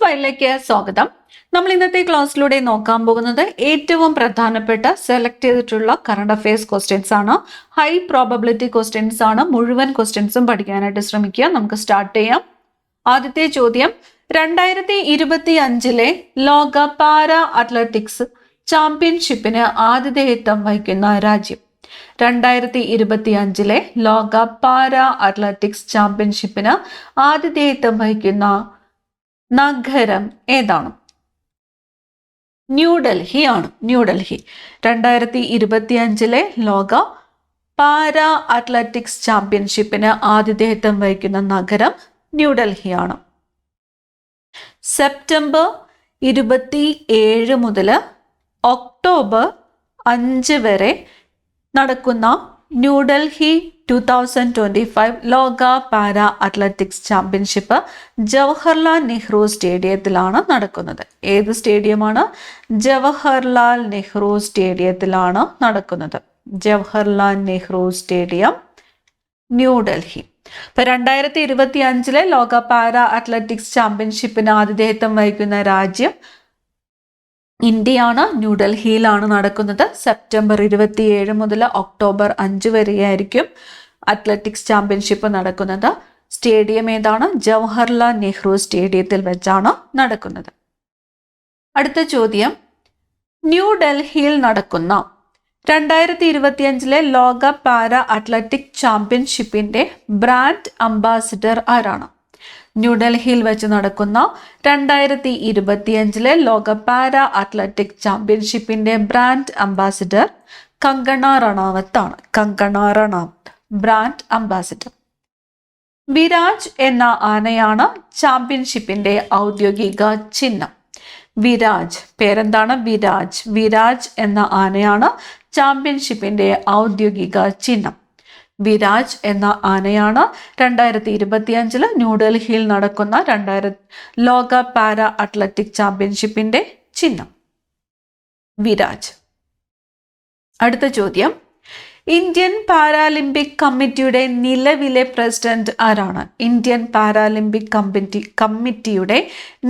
ഫയലിലേക്ക് സ്വാഗതം. നമ്മൾ ഇന്നത്തെ ക്ലാസ്സിലൂടെ നോക്കാൻ പോകുന്നത് ഏറ്റവും പ്രധാനപ്പെട്ട സെലക്ട് ചെയ്തിട്ടുള്ള കറണ്ട് അഫയേഴ്സ് ക്വസ്റ്റ്യൻസ് ആണ്. ഹൈ പ്രോബബിലിറ്റി ക്വസ്റ്റ്യൻസ് ആണ്. മുഴുവൻ ക്വസ്റ്റ്യൻസും പഠിക്കാനായിട്ട് ശ്രമിക്കുക. നമുക്ക് സ്റ്റാർട്ട് ചെയ്യാം. ആദ്യത്തെ ചോദ്യം, 2025 ലോക പാരാ അത്ലറ്റിക്സ് ചാമ്പ്യൻഷിപ്പിന് ആതിഥേയത്വം വഹിക്കുന്ന രാജ്യം. 2025 ലോക പാരാ അത്ലറ്റിക്സ് ചാമ്പ്യൻഷിപ്പിന് ആതിഥേയത്വം വഹിക്കുന്ന നഗരം ഏതാണ്? ന്യൂഡൽഹി ആണ്. ന്യൂഡൽഹി. 2025 ലോക പാരാ അത്ലറ്റിക്സ് ചാമ്പ്യൻഷിപ്പിന് ആതിഥേയത്വം വഹിക്കുന്ന നഗരം ന്യൂഡൽഹിയാണ്. സെപ്റ്റംബർ 27 മുതൽ ഒക്ടോബർ 5 വരെ നടക്കുന്ന ന്യൂഡൽഹി 2025 ലോക para athletics championship Jawaharlal Nehru സ്റ്റേഡിയത്തിലാണ് നടക്കുന്നത്. ഏത് സ്റ്റേഡിയമാണ്? ജവഹർലാൽ നെഹ്റു സ്റ്റേഡിയത്തിലാണ് നടക്കുന്നത്. ജവഹർലാൽ നെഹ്റു സ്റ്റേഡിയം, ന്യൂഡൽഹി. ഇപ്പൊ 2025 ലോക പാരാ അത്ലറ്റിക്സ് ചാമ്പ്യൻഷിപ്പിന് ആതിഥേയത്വം വഹിക്കുന്ന രാജ്യം ഇന്ത്യയാണ്. ന്യൂഡൽഹിയിലാണ് നടക്കുന്നത്. സെപ്റ്റംബർ 27 മുതൽ ഒക്ടോബർ 5 വരെയായിരിക്കും അത്ലറ്റിക്സ് ചാമ്പ്യൻഷിപ്പ് നടക്കുന്നത്. സ്റ്റേഡിയം ഏതാണ്? ജവഹർലാൽ നെഹ്റു സ്റ്റേഡിയത്തിൽ വെച്ചാണ് നടക്കുന്നത്. അടുത്ത ചോദ്യം, ന്യൂഡൽഹിയിൽ നടക്കുന്ന 2025 ലോക പാരാ അത്ലറ്റിക് ചാമ്പ്യൻഷിപ്പിന്റെ ബ്രാൻഡ് അംബാസിഡർ ആരാണ്? ന്യൂഡൽഹിയിൽ വെച്ച് നടക്കുന്ന 2025 ലോക പാരാ അത്ലറ്റിക് ചാമ്പ്യൻഷിപ്പിന്റെ ബ്രാൻഡ് അംബാസിഡർ കങ്കണ റണാവത്ത് ആണ്. Kangana Ranaut brand ambassador. വിരാജ് എന്ന ആനയാണ് ചാമ്പ്യൻഷിപ്പിന്റെ ഔദ്യോഗിക ചിഹ്നം. വിരാജ്, പേരെന്താണ്? വിരാജ്. വിരാജ് എന്ന ആനയാണ് ചാമ്പ്യൻഷിപ്പിന്റെ ഔദ്യോഗിക ചിഹ്നം. വിരാജ് എന്ന ആനയാണ് 2025 ന്യൂഡൽഹിയിൽ നടക്കുന്ന ലോക പാരാ അത്ലറ്റിക് ചാമ്പ്യൻഷിപ്പിന്റെ ചിഹ്നം. വിരാജ്. അടുത്ത ചോദ്യം, ഇന്ത്യൻ പാരാലിമ്പിക് കമ്മിറ്റിയുടെ നിലവിലെ പ്രസിഡന്റ് ആരാണ്? ഇന്ത്യൻ പാരാലിമ്പിക് കമ്മിറ്റിയുടെ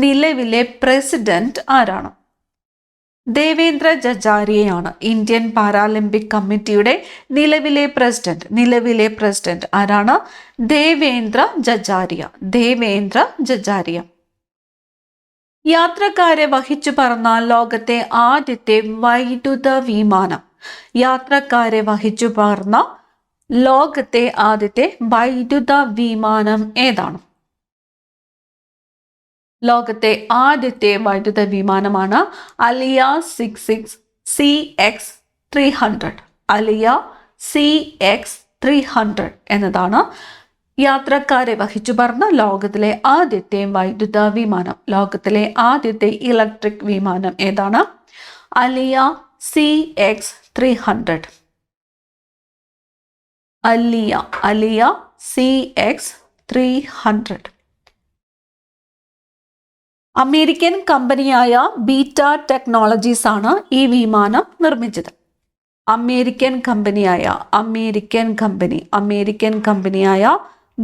നിലവിലെ പ്രസിഡന്റ് ആരാണ്? ദേവേന്ദ്ര ജജാരിയയാണ് ഇന്ത്യൻ പാരാലിമ്പിക് കമ്മിറ്റിയുടെ നിലവിലെ പ്രസിഡന്റ്. നിലവിലെ പ്രസിഡന്റ് ആരാണ്? ദേവേന്ദ്ര ജജാരിയ. ദേവേന്ദ്ര ജജാരിയ. യാത്രക്കാരെ വഹിച്ചു പറന്ന ലോകത്തെ ആദ്യത്തെ വൈദ്യുത വിമാനം. യാത്രക്കാരെ വഹിച്ചു പറന്ന ലോകത്തെ ആദ്യത്തെ വൈദ്യുത വിമാനം ഏതാണ്? ലോകത്തെ ആദ്യത്തെ വൈദ്യുത വിമാനമാണ് അലിയ 66 CX-300. അലിയ CX-300 എന്നതാണ് യാത്രക്കാരെ വഹിച്ചു പറന്ന ലോകത്തിലെ ആദ്യത്തെ വൈദ്യുത വിമാനം. ലോകത്തിലെ ആദ്യത്തെ ഇലക്ട്രിക് വിമാനം ഏതാണ്? അലിയ CX-300. അലിയ CX-300. അമേരിക്കൻ കമ്പനിയായ ബീറ്റ ടെക്നോളജീസ് ആണ് ഈ വിമാനം നിർമ്മിച്ചത്. അമേരിക്കൻ കമ്പനിയായ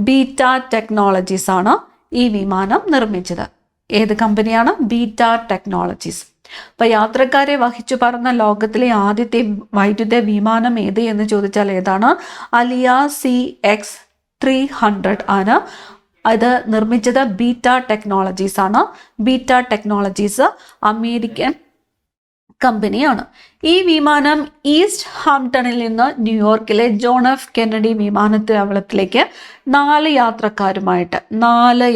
ബീറ്റ ടെക്നോളജീസ് ആണ് ഈ വിമാനം നിർമ്മിച്ചത്. ഏത് കമ്പനിയാണ്? Beta technologies. അപ്പൊ യാത്രക്കാരെ വഹിച്ചു പറന്ന ലോകത്തിലെ ആദ്യത്തെ വൈദ്യുത വിമാനം ഏത് എന്ന് ചോദിച്ചാൽ ഏതാണ്? അലിയ CX-300 ആണ്. അത് നിർമ്മിച്ചത് ബീറ്റ ടെക്നോളജീസ് ആണ്. ബീറ്റ ടെക്നോളജീസ് അമേരിക്കൻ കമ്പനിയാണ്. ഈ വിമാനം ഈസ്റ്റ് ഹാംപ്ടണിൽ നിന്ന് ന്യൂയോർക്കിലെ ജോൺ എഫ് കെന്നഡി വിമാനത്താവളത്തിലേക്ക് 4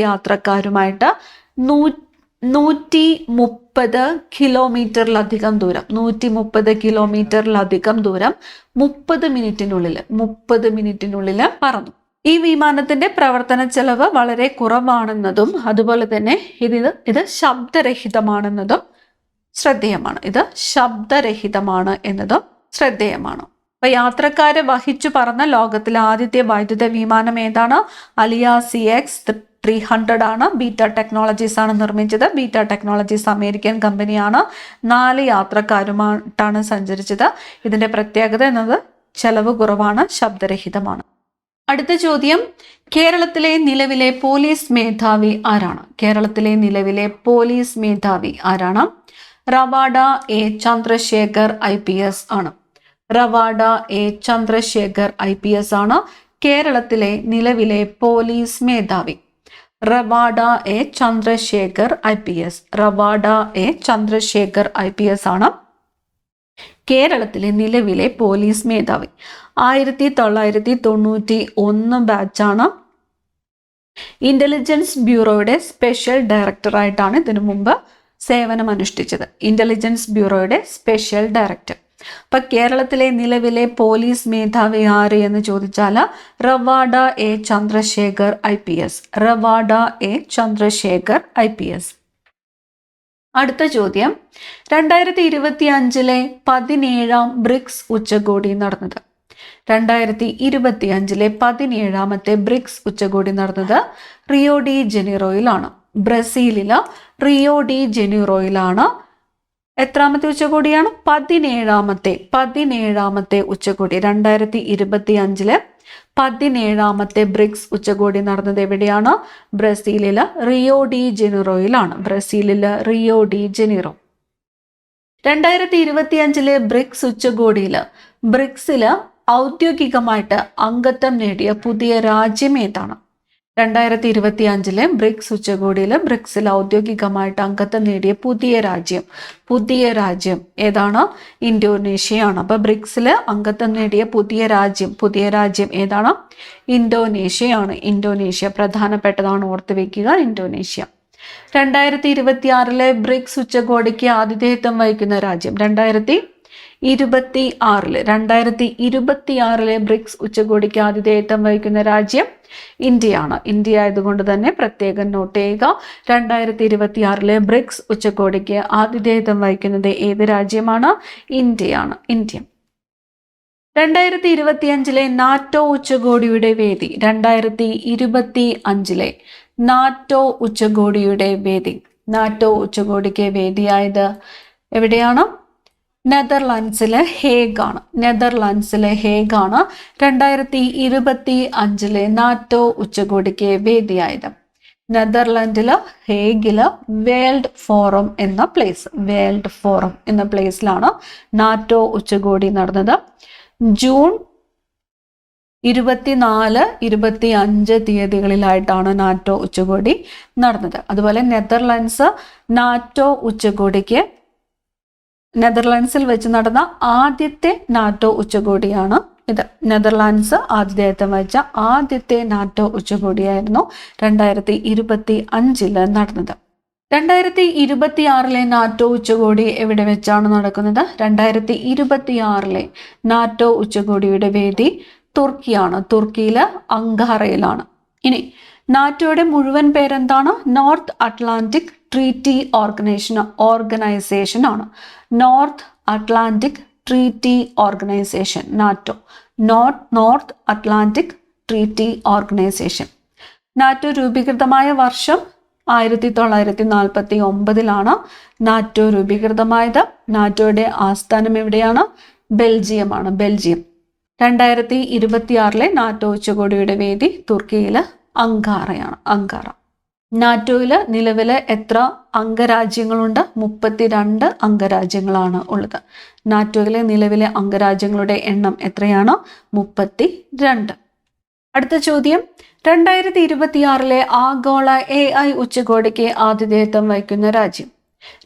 യാത്രക്കാരുമായിട്ട് 130 കിലോമീറ്ററിലധികം ദൂരം 30 മിനിറ്റിനുള്ളിൽ പറന്നു. ഈ വിമാനത്തിന്റെ പ്രവർത്തന ചെലവ് വളരെ കുറവാണെന്നതും അതുപോലെ തന്നെ ഇത് ശബ്ദരഹിതമാണെന്നതും ശ്രദ്ധേയമാണ്. അപ്പൊ യാത്രക്കാരെ വഹിച്ചു പറന്ന ലോകത്തിലെ ആദ്യത്തെ വൈദ്യുത വിമാനം ഏതാണ്? അലിയ CX-300 ആണ്. ബീറ്റ ടെക്നോളജീസ് ആണ് നിർമ്മിച്ചത്. ബീറ്റ ടെക്നോളജീസ് അമേരിക്കൻ കമ്പനിയാണ്. 4 യാത്രക്കാരുമായിട്ടാണ് സഞ്ചരിച്ചത്. ഇതിന്റെ പ്രത്യേകത എന്നത് ചെലവ് കുറവാണ്, ശബ്ദരഹിതമാണ്. അടുത്ത ചോദ്യം, കേരളത്തിലെ നിലവിലെ പോലീസ് മേധാവി ആരാണ്? കേരളത്തിലെ നിലവിലെ പോലീസ് മേധാവി ആരാണ്? റവാഡ എ ചന്ദ്രശേഖർ IPS ആണ്. റവാഡ എ ചന്ദ്രശേഖർ IPS ആണ് കേരളത്തിലെ നിലവിലെ പോലീസ് മേധാവി. Ravada A Chandrasekhar IPS. Ravada A Chandrasekhar IPS ആണ് കേരളത്തിലെ നിലവിലെ പോലീസ് മേധാവി. 1991 ബാച്ചാണ്. ഇന്റലിജൻസ് ബ്യൂറോയുടെ സ്പെഷ്യൽ ഡയറക്ടറായിട്ടാണ് ഇതിനു മുമ്പ് സേവനമനുഷ്ഠിച്ചത്. ഇന്റലിജൻസ് ബ്യൂറോയുടെ സ്പെഷ്യൽ ഡയറക്ടർ. അപ്പൊ കേരളത്തിലെ നിലവിലെ പോലീസ് മേധാവി ആര് എന്ന് ചോദിച്ചാൽ Ravada A Chandrasekhar IPS. Ravada A Chandrasekhar IPS. അടുത്ത ചോദ്യം, 2025 17ാം ബ്രിക്സ് ഉച്ചകോടി നടന്നത്. 2025 17ാമത്തെ ബ്രിക്സ് ഉച്ചകോടി നടന്നത് റിയോ ഡി ജനീറോയിലാണ്. ബ്രസീലിലെ റിയോ ഡി ജനീറോയിലാണ്. എത്രാമത്തെ ഉച്ചകോടിയാണ്? 17ാമത്തെ ഉച്ചകോടി. 2025 17ാമത്തെ ബ്രിക്സ് ഉച്ചകോടി നടന്നത് എവിടെയാണ്? ബ്രസീലിലെ റിയോ ഡി ജനീറോയിലാണ്. ബ്രസീലിലെ റിയോ ഡി ജനീറോ. 2025 ബ്രിക്സ് ഉച്ചകോടിയിൽ ബ്രിക്സില് ഔദ്യോഗികമായിട്ട് അംഗത്വം നേടിയ പുതിയ രാജ്യം ഏതാണ്? 2025 ബ്രിക്സ് ഉച്ചകോടിയിൽ ബ്രിക്സിൽ ഔദ്യോഗികമായിട്ട് അംഗത്വം നേടിയ പുതിയ രാജ്യം ഏതാണ്? ഇന്തോനേഷ്യയാണ്. അപ്പൊ ബ്രിക്സിൽ അംഗത്വം നേടിയ പുതിയ രാജ്യം ഏതാണ്? ഇന്തോനേഷ്യയാണ്. ഇന്തോനേഷ്യ പ്രധാനപ്പെട്ടതാണ്, ഓർത്ത് വെക്കുക, ഇന്തോനേഷ്യ. 2026 ബ്രിക്സ് ഉച്ചകോടിക്ക് ആതിഥേയത്വം വഹിക്കുന്ന രാജ്യം. 2026 ബ്രിക്സ് ഉച്ചകോടിക്ക് ആതിഥേയത്വം വഹിക്കുന്ന രാജ്യം ഇന്ത്യയാണ്. ഇന്ത്യ ആയതുകൊണ്ട് തന്നെ പ്രത്യേകം നോട്ട് ചെയ്യുക. 2026 ബ്രിക്സ് ഉച്ചകോടിക്ക് ആതിഥേയത്വം വഹിക്കുന്നത് ഏത് രാജ്യമാണ്? ഇന്ത്യയാണ്. ഇന്ത്യ. 2025 നാറ്റോ ഉച്ചകോടിയുടെ വേദി. 2025 നാറ്റോ ഉച്ചകോടിയുടെ വേദി. നാറ്റോ ഉച്ചകോടിക്ക് വേദിയായത് എവിടെയാണ്? നെതർലാൻഡ്സിലെ ഹേഗാണ്. 2025 നാറ്റോ ഉച്ചകോടിക്ക് വേദിയായത്. നെതർലാൻഡില് ഹേഗില് വേൾഡ് ഫോറം എന്ന പ്ലേസിലാണ് നാറ്റോ ഉച്ചകോടി നടന്നത്. ജൂൺ 24, 25 തീയതികളിലായിട്ടാണ് നാറ്റോ ഉച്ചകോടി നടന്നത്. അതുപോലെ നെതർലാൻഡ്സിൽ വെച്ച് നടന്ന ആദ്യത്തെ നാറ്റോ ഉച്ചകോടിയാണ് ഇത്. നെതർലാൻഡ്സ് ആതിഥേയത്വം വഹിച്ച ആദ്യത്തെ നാറ്റോ ഉച്ചകോടിയായിരുന്നു 2025 നടന്നത്. 2026 നാറ്റോ ഉച്ചകോടി എവിടെ വെച്ചാണ് നടക്കുന്നത്? 2026 നാറ്റോ ഉച്ചകോടിയുടെ വേദി തുർക്കിയാണ്. തുർക്കിയിലെ അങ്കാറയിലാണ്. ഇനി നാറ്റോയുടെ മുഴുവൻ പേരെന്താണ്? നോർത്ത് അറ്റ്ലാന്റിക് ട്രീറ്റി ഓർഗനൈസേഷൻ ആണ്. North Atlantic Treaty Organization, NATO. North Atlantic Treaty Organization. NATO രൂപീകൃതമായ വർഷം 1949 നാറ്റോ രൂപീകൃതമായത്. നാറ്റോയുടെ ആസ്ഥാനം എവിടെയാണ്? ബെൽജിയമാണ്. ബെൽജിയം. 2026 നാറ്റോ ഉച്ചകോടിയുടെ വേദി തുർക്കിയിലെ അങ്കാറയാണ്. അങ്കാറ. നാറ്റോയില് നിലവിലെ എത്ര അംഗരാജ്യങ്ങളുണ്ട്? 32 അംഗരാജ്യങ്ങളാണ് ഉള്ളത്. നാറ്റോയിലെ നിലവിലെ അംഗരാജ്യങ്ങളുടെ എണ്ണം എത്രയാണ്? 32. അടുത്ത ചോദ്യം, 2026 ആഗോള AI ഉച്ചകോടിക്ക് ആതിഥേയത്വം വഹിക്കുന്ന രാജ്യം.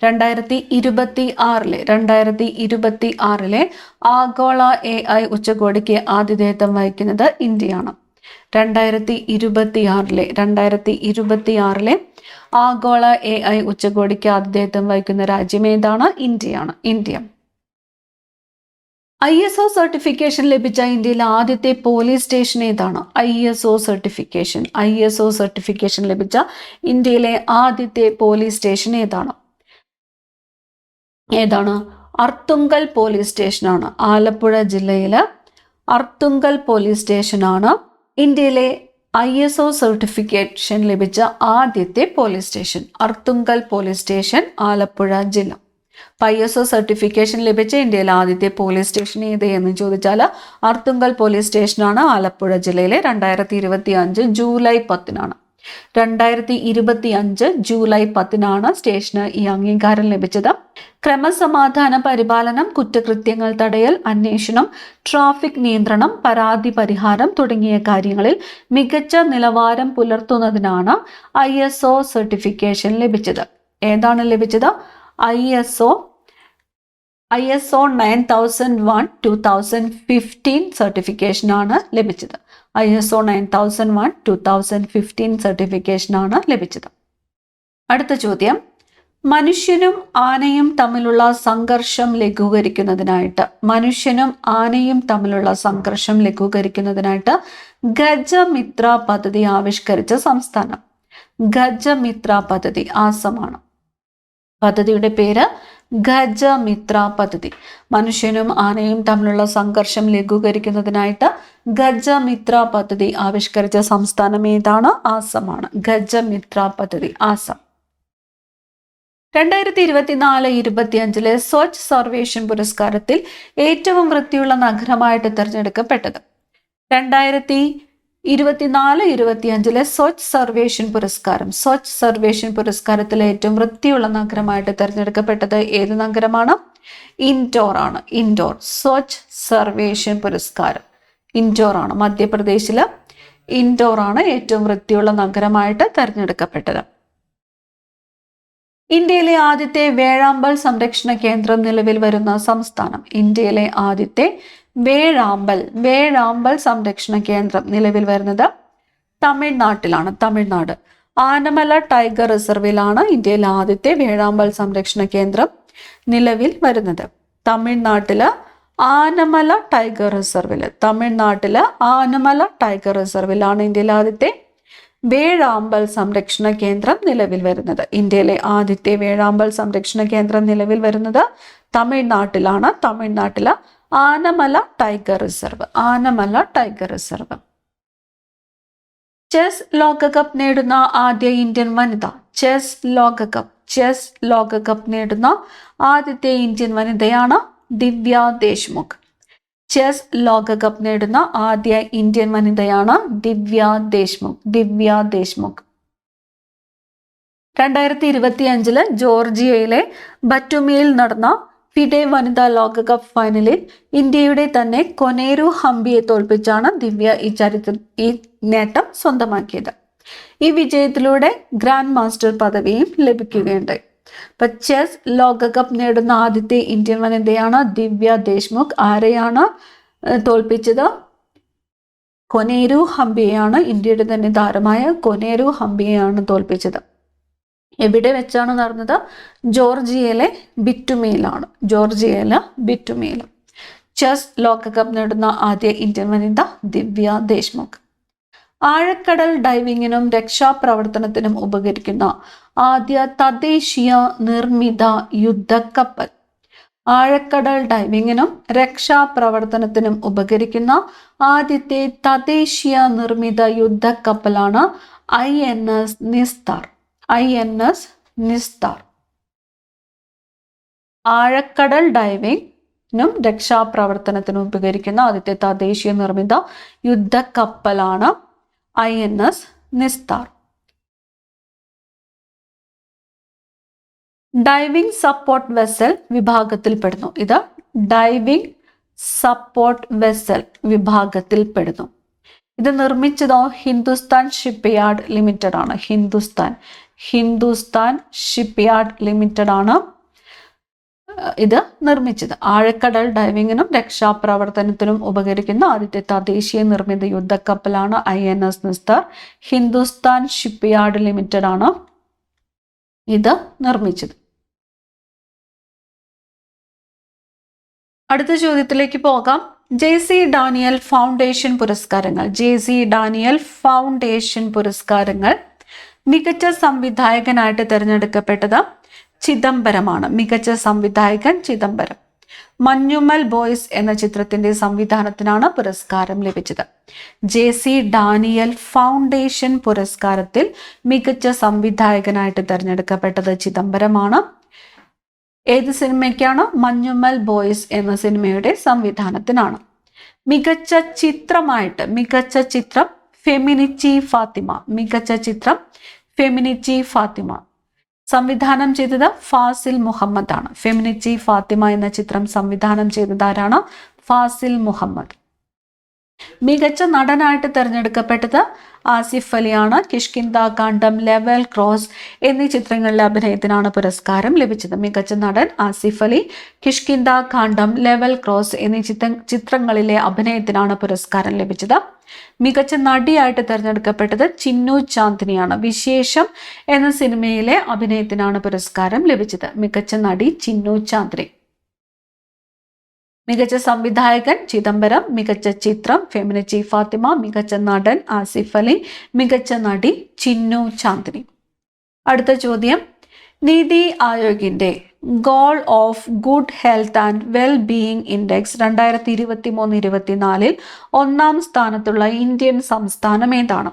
2026 ആഗോള AI ഉച്ചകോടിക്ക് ആതിഥേയത്വം വഹിക്കുന്നത് ഇന്ത്യയാണ്. 2026 ആഗോള AI ഉച്ചകോടിക്ക് ആതിഥേയത്വം വഹിക്കുന്ന രാജ്യം ഏതാണ്? ഇന്ത്യയാണ്. ഇന്ത്യ. ISO സർട്ടിഫിക്കേഷൻ ലഭിച്ച ഇന്ത്യയിലെ ആദ്യത്തെ പോലീസ് സ്റ്റേഷൻ ഏതാണ്? ISO സർട്ടിഫിക്കേഷൻ ലഭിച്ച ഇന്ത്യയിലെ ആദ്യത്തെ പോലീസ് സ്റ്റേഷൻ ഏതാണ്? അർത്തുങ്കൽ പോലീസ് സ്റ്റേഷനാണ്. ആലപ്പുഴ ജില്ലയിലെ അർത്തുങ്കൽ പോലീസ് സ്റ്റേഷനാണ് ഇന്ത്യയിലെ ISO സർട്ടിഫിക്കേഷൻ ലഭിച്ച ആദ്യത്തെ police station. Arthunkal police station, Alappuzha ജില്ല. ISO സർട്ടിഫിക്കേഷൻ ലഭിച്ച ഇന്ത്യയിലെ ആദ്യത്തെ പോലീസ് സ്റ്റേഷൻ ഏത് എന്ന് ചോദിച്ചാൽ അർത്തുങ്കൽ പോലീസ് സ്റ്റേഷനാണ് ആലപ്പുഴ ജില്ലയിലെ. 2025 ജൂലൈ 10 2025 ജൂലൈ 10 സ്റ്റേഷന് ഈ അംഗീകാരം ലഭിച്ചത്. ക്രമസമാധാന പരിപാലനം, കുറ്റകൃത്യങ്ങൾ തടയൽ, അന്വേഷണം, ട്രാഫിക് നിയന്ത്രണം, പരാതി പരിഹാരം തുടങ്ങിയ കാര്യങ്ങളിൽ മികച്ച നിലവാരം പുലർത്തുന്നതിനാണ് ISO സർട്ടിഫിക്കേഷൻ ലഭിച്ചത്. ഏതാണ് ലഭിച്ചത്? ISO 9001-2015 സർട്ടിഫിക്കേഷനാണ് ലഭിച്ചത്. ISO 9001-2015 സർട്ടിഫിക്കേഷനാണ് ലഭിച്ചത്. അടുത്ത ചോദ്യം, മനുഷ്യനും ആനയും തമ്മിലുള്ള സംഘർഷം ലഘൂകരിക്കുന്നതിനായിട്ട് ഗജമിത്ര പദ്ധതി ആവിഷ്കരിച്ച സംസ്ഥാനം. ഗജമിത്ര പദ്ധതി ആസമാണ്. പദ്ധതിയുടെ പേര് ഗജമിത്ര പദ്ധതി. മനുഷ്യനും ആനയും തമ്മിലുള്ള സംഘർഷം ലഘൂകരിക്കുന്നതിനായിട്ട് ഗജമിത്ര പദ്ധതി ആവിഷ്കരിച്ച സംസ്ഥാനം ഏതാണ്? ആസമാണ്. ഗജമിത്ര പദ്ധതി ആസം. 2024-25 സ്വച്ഛ് സർവേഷൻ പുരസ്കാരത്തിൽ ഏറ്റവും വൃത്തിയുള്ള നഗരമായിട്ട് തിരഞ്ഞെടുക്കപ്പെട്ടത്. 2024-25 സ്വച്ഛ് സർവേഷൻ പുരസ്കാരത്തിലെ ഏറ്റവും വൃത്തിയുള്ള നഗരമായിട്ട് തിരഞ്ഞെടുക്കപ്പെട്ടത് ഏത് നഗരമാണ്? ഇൻഡോർ ആണ്. ഇൻഡോർ സ്വച്ഛ് സർവേഷൻ പുരസ്കാരം ഇൻഡോർ ആണ്. മധ്യപ്രദേശില് ഇൻഡോർ ആണ് ഏറ്റവും വൃത്തിയുള്ള നഗരമായിട്ട് തിരഞ്ഞെടുക്കപ്പെട്ടത്. ഇന്ത്യയിലെ ആദ്യത്തെ വേഴാമ്പൽ സംരക്ഷണ കേന്ദ്രം നിലവിൽ വരുന്ന സംസ്ഥാനം. ഇന്ത്യയിലെ ആദ്യത്തെ വേഴാമ്പൽ സംരക്ഷണ കേന്ദ്രം നിലവിൽ വരുന്നത് തമിഴ്നാട്ടിലാണ്. തമിഴ്നാട് ആനമല ടൈഗർ റിസർവിലാണ് ഇന്ത്യയിലെ ആദ്യത്തെ വേഴാമ്പൽ സംരക്ഷണ കേന്ദ്രം നിലവിൽ വരുന്നത്. തമിഴ്നാട്ടില് ആനമല ടൈഗർ റിസർവിലാണ് ഇന്ത്യയിലെ ആദ്യത്തെ വേഴാമ്പൽ സംരക്ഷണ കേന്ദ്രം നിലവിൽ വരുന്നത്. ഇന്ത്യയിലെ ആദ്യത്തെ വേഴാമ്പൽ സംരക്ഷണ കേന്ദ്രം നിലവിൽ വരുന്നത് തമിഴ്നാട്ടിലാണ്. തമിഴ്നാട്ടില് ആനമല ടൈഗർ റിസർവ്. ചെസ് ലോകകപ്പ് നേടുന്ന ആദ്യ ഇന്ത്യൻ വനിത. ചെസ് ലോകകപ്പ് നേടുന്ന ആദ്യത്തെ ഇന്ത്യൻ വനിതയാണ് ദിവ്യ ദേശ്മുഖ്. ചെസ് ലോകകപ്പ് നേടുന്ന ആദ്യ ഇന്ത്യൻ വനിതയാണ് ദിവ്യ ദേശ്മുഖ്. 2025 ജോർജിയയിലെ ബറ്റുമിയിൽ നടന്ന ഫിഡെ വനിതാ ലോകകപ്പ് ഫൈനലിൽ ഇന്ത്യയുടെ തന്നെ കൊനേരു ഹംപിയെ തോൽപ്പിച്ചാണ് ദിവ്യ ഈ നേട്ടം സ്വന്തമാക്കിയത്. ഈ വിജയത്തിലൂടെ ഗ്രാൻഡ് മാസ്റ്റർ പദവിയും ലഭിക്കുകയുണ്ടായി. അപ്പൊ ചെസ് ലോകകപ്പ് നേടുന്ന ആദ്യത്തെ ഇന്ത്യൻ വനിതയാണ് ദിവ്യ ദേശ്മുഖ്. ആരെയാണ് തോൽപ്പിച്ചത്? കൊനേരു ഹംപിയെയാണ്. ഇന്ത്യയുടെ തന്നെ താരമായ കൊനേരു ഹംപിയെയാണ് തോൽപ്പിച്ചത്. എവിടെ വെച്ചാണ് നടന്നത്? ജോർജിയയിലെ ബിറ്റുമിയിലാണ്. ചെസ് ലോകകപ്പ് നേടുന്ന ആദ്യ ഇന്ത്യൻ വനിത ദിവ്യ ദേശ്മുഖ്. ആഴക്കടൽ ഡൈവിങ്ങിനും രക്ഷാപ്രവർത്തനത്തിനും ഉപകരിക്കുന്ന ആദ്യ തദ്ദേശീയ നിർമ്മിത യുദ്ധക്കപ്പൽ. ആഴക്കടൽ ഡൈവിങ്ങിനും രക്ഷാപ്രവർത്തനത്തിനും ഉപകരിക്കുന്ന ആദ്യത്തെ തദ്ദേശീയ നിർമ്മിത യുദ്ധക്കപ്പലാണ് INS നിസ്താർ. ആഴക്കടൽ ഡൈവിങ്ങിനും രക്ഷാപ്രവർത്തനത്തിനും ഉപകരിക്കുന്ന ആദ്യത്തെ തദ്ദേശീയ നിർമ്മിത യുദ്ധക്കപ്പലാണ് INS Nistar. Diving support vessel വിഭാഗത്തിൽപ്പെടുന്നു. ഇത് ഡൈവിംഗ് സപ്പോർട്ട് വെസൽ വിഭാഗത്തിൽപ്പെടുന്നു. ഇത് നിർമ്മിച്ചതോ ഹിന്ദുസ്ഥാൻ ഷിപ്പ്യാർഡ് ലിമിറ്റഡ് ആണ്. ഹിന്ദുസ്ഥാൻ ഷിപ്പ്യാർഡ് ലിമിറ്റഡ് ആണ് ഇത് നിർമ്മിച്ചത്. ആഴക്കടൽ ഡൈവിങ്ങിനും രക്ഷാപ്രവർത്തനത്തിനും ഉപകരിക്കുന്ന ആദ്യത്തെ തദ്ദേശീയ നിർമ്മിത യുദ്ധക്കപ്പലാണ് INS Nisthar. Hindustan shipyard limited ആണ് ഇത് നിർമ്മിച്ചത്. അടുത്ത ചോദ്യത്തിലേക്ക് പോകാം. JC ഡാനിയൽ ഫൗണ്ടേഷൻ പുരസ്കാരങ്ങൾ മികച്ച സംവിധായകനായിട്ട് തിരഞ്ഞെടുക്കപ്പെട്ടത് ചിദംബരമാണ്. മികച്ച സംവിധായകൻ ചിദംബരം. മഞ്ഞുമൽ ബോയ്സ് എന്ന ചിത്രത്തിന്റെ സംവിധാനത്തിനാണ് പുരസ്കാരം ലഭിച്ചത്. JC ഡാനിയൽ ഫൗണ്ടേഷൻ പുരസ്കാരത്തിൽ മികച്ച സംവിധായകനായിട്ട് തിരഞ്ഞെടുക്കപ്പെട്ടത് ചിദംബരമാണ്. ഏത് സിനിമയ്ക്കാണ്? മഞ്ഞുമ്മൽ ബോയ്സ് എന്ന സിനിമയുടെ സംവിധാനത്തിനാണ്. മികച്ച ചിത്രം ഫെമിനിച്ചി ഫാത്തിമ. മികച്ച ചിത്രം ഫെമിനിച്ചി ഫാത്തിമ. സംവിധാനം ചെയ്തത് ഫാസിൽ മുഹമ്മദ് ആണ്. ഫെമിനിച്ചി ഫാത്തിമ എന്ന ചിത്രം സംവിധാനം ചെയ്തത് ആരാണ്? ഫാസിൽ മുഹമ്മദ്. മികച്ച നടനായിട്ട് തിരഞ്ഞെടുക്കപ്പെട്ടത് ആസിഫ് അലിയാണ്. കിഷ്കിന്ദ കാണ്ഡം, ലെവൽ ക്രോസ് എന്നീ ചിത്രങ്ങളിലെ അഭിനയത്തിനാണ് പുരസ്കാരം ലഭിച്ചത്. മികച്ച നടൻ ആസിഫ് അലി. കിഷ്കിന്ദ കാണ്ഡം, ലെവൽ ക്രോസ് എന്നീ ചിത്രങ്ങളിലെ അഭിനയത്തിനാണ് പുരസ്കാരം ലഭിച്ചത്. മികച്ച നടിയായിട്ട് തിരഞ്ഞെടുക്കപ്പെട്ടത് ചിന്നു ചാന്ദിനിയാണ്. വിശേഷം എന്ന സിനിമയിലെ അഭിനയത്തിനാണ് പുരസ്കാരം ലഭിച്ചത്. മികച്ച നടി ചിന്നു ചാന്ദിനി. മികച്ച സംവിധായകൻ ചിദംബരം. മികച്ച ചിത്രം ഫെമിനിച്ചി ഫാത്തിമ. മികച്ച നടൻ ആസിഫ് അലി. മികച്ച നടി ചിന്നു ചാന്ദിനി. അടുത്ത ചോദ്യം, നീതി ആയോഗിന്റെ goal of good health and well being index 2023-24 ഒന്നാം സ്ഥാനത്തുള്ള ഇന്ത്യൻ സംസ്ഥാനം ഏതാണ്?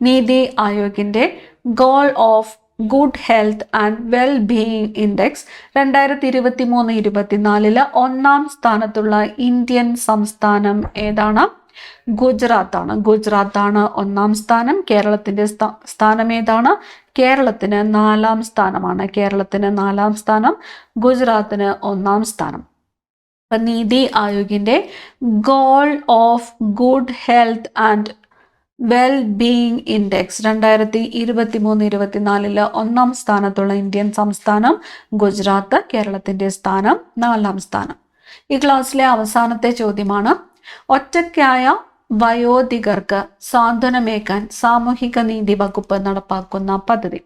നീതി ആയോഗിന്റെ goal of good health and well being index 2023-24 ഒന്നാം സ്ഥാനത്തുള്ള ഇന്ത്യൻ സംസ്ഥാനം ഏതാണ്? ഗുജറാത്താണ്. ഗുജറാത്താണ് ഒന്നാം സ്ഥാനം. കേരളത്തിന്റെ സ്ഥാനം ഏതാണ്? കേരളത്തിന് 4-ാം സ്ഥാനമാണ്. കേരളത്തിന് 4-ാം സ്ഥാനം, ഗുജറാത്തിന് 1-ാം സ്ഥാനം. നീതി ആയോഗിന്റെ goal of good health and well being index 2023-24 ഒന്നാം സ്ഥാനത്തുള്ള ഇന്ത്യൻ സംസ്ഥാനം ഗുജറാത്ത്. കേരളത്തിന്റെ സ്ഥാനം 4-ാം സ്ഥാനം. ഈ ക്ലാസ്സിലെ അവസാനത്തെ ചോദ്യമാണ്, ഒറ്റയ്ക്കായ വയോധികർക്ക് സാന്ത്വനമേകാൻ സാമൂഹിക നീതി വകുപ്പ് നടപ്പാക്കുന്ന പദ്ധതി.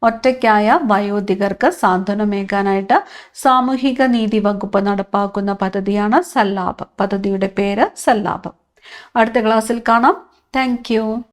ഒറ്റയ്ക്കായ വയോധികർക്ക് സാന്ത്വനമേകാനായിട്ട് സാമൂഹിക നീതി വകുപ്പ് നടപ്പാക്കുന്ന പദ്ധതിയാണ് സല്ലാപം. പദ്ധതിയുടെ പേര് സല്ലാപം. അടുത്ത ക്ലാസ്സിൽ കാണാം. Thank you.